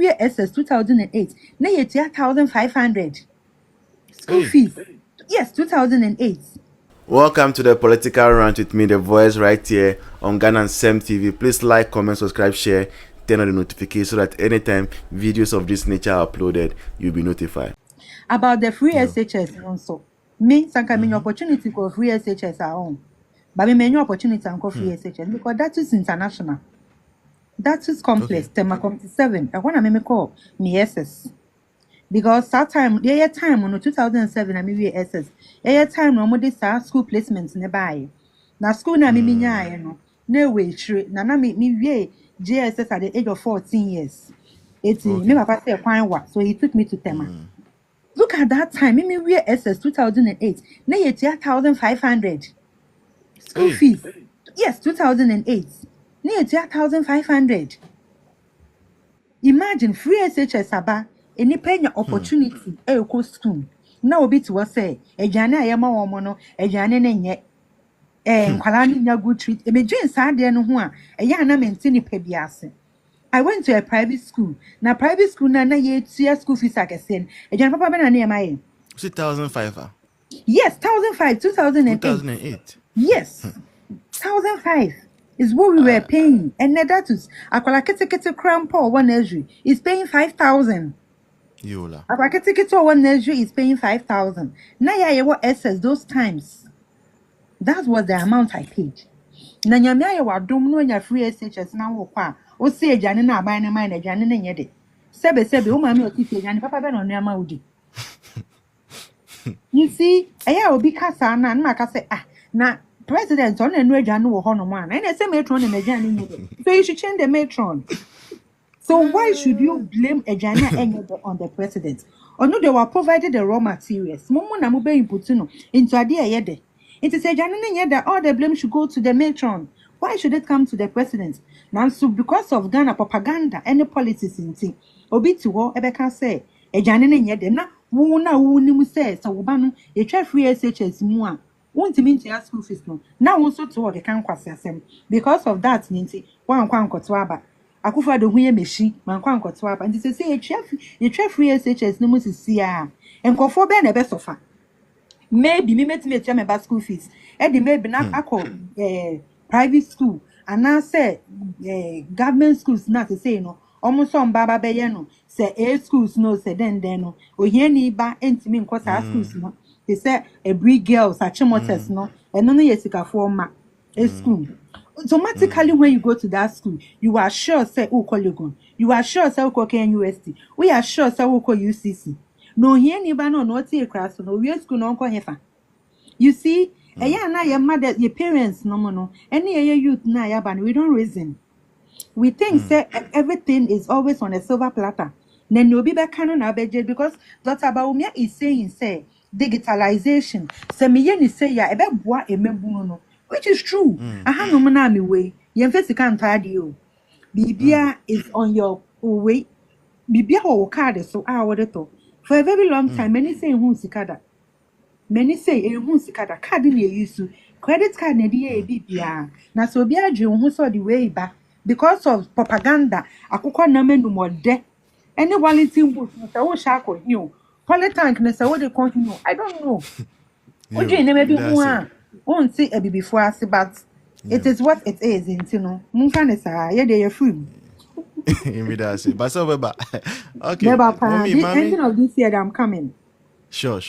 we SS 2008. Na yet 1,500 school fees. Yes, 2008. Welcome to the political rant with me, the voice, right here on Ghana and Sem TV. Please like, comment, subscribe, share, turn on the notification so that anytime videos of this nature are uploaded, you'll be notified. About the free SHS also. Me, sanka me opportunity for free SHS at home. But me many opportunity and free SHS because that is international. That is complex. Tema 7. I want to me call me SS. Because that time, there time on 2007, I mean SS. There time no more this school placements nearby. Now school na me nya no. No way true. Na me JSS at the age of 14 years. 18. Me papa say kwan wa, so he took me to Tema. Look at that time. Me we SS 2008. Na yet 1,500 school fees. Yes, 2008. Na yet 1,500. Imagine free SHS aba. Any pay opportunity go school. Now obi to say ejane ayema wo no ejane na nye nkwala ni nya good treat. E me dwen sa de no ho a eya na maintain pa biase. I went to a private school. Na private school na ye tia school fees akese. Ejane papa be na na ma ye. 2005. Yes, 2005, 2008. 2008. Yes. 2005 is what we were paying. And that is akwala kete crampo one nursery is paying 5,000. Yola. Akwala kete one nursery is paying 5,000. Na ya ye what SS those times. That was the amount I paid. Na nyame ya wadom no nya free SHS na wo kwa. O se ejane na aban na man na ejane na nye de. Sebe o ma me otifi ejane papa be no nneama odi. You see, aya obi kasa na na ka say na president on enu ejane wo ho no ma na say matron na ejane nye de. So you should change the matron. So why should you blame ejane enye on the president? Or no, they were provided the raw materials. Momo na mo be input no into ade ayede. It is ejane na nye that all the blame should go to the matron. Why should it come to the president? Now, so because of Ghana propaganda and politics in thing, obi to ho ebeka say ejane na nye de na wo na wo ni mu say so wo ba no e twa free SHS mu a wontimi ntia school fees no na wo so to wo de kan kwase asem because of that nti wan kwa nkoto aba Akufo Addo huye meshi man kwa nkoto aba nti say e twa free SHS no mu sisi a enkofo be na be sofa maybe me metime tia me ba school fees e de maybe na akọ private school and now say government schools na to say no almost on baba be ye no say a schools no say then no ohia ni ba entimi nkosa schools no they say a brig girls achimoters no eno no yesikafo ma a school automatically when you go to that school you are sure say o Legon, you are sure say o KNUST, we are sure say o UCC no ohia ni ba no tie class no we school no nko hefa. You see na your mother your parents no no any youth na ya ban we don't reason. We think say everything is always on a silver platter. Then no be back na beje because Dr. Baumia is saying say digitalization. Say me ye ni say ya ebe boa emebu no, which is true. Aha no na me way. Ye mfesi kan tade o. Bibia is on your way. Bibia ho card so would to. For a very long time many say hu sikada. Many say hu sikada card ni use credit card na dey bibia. Na so bia dwe hu so the way back. Because of propaganda, akukọ na menu mode. Any Wellington book, no wo shako you. Politank na say wo dey continue. I don't know. What do you maybe one? Won't see a before us, but it is what it is, you know. Munfa ne sa ye dey free. But so okay. The ending of this year I'm coming. Sure.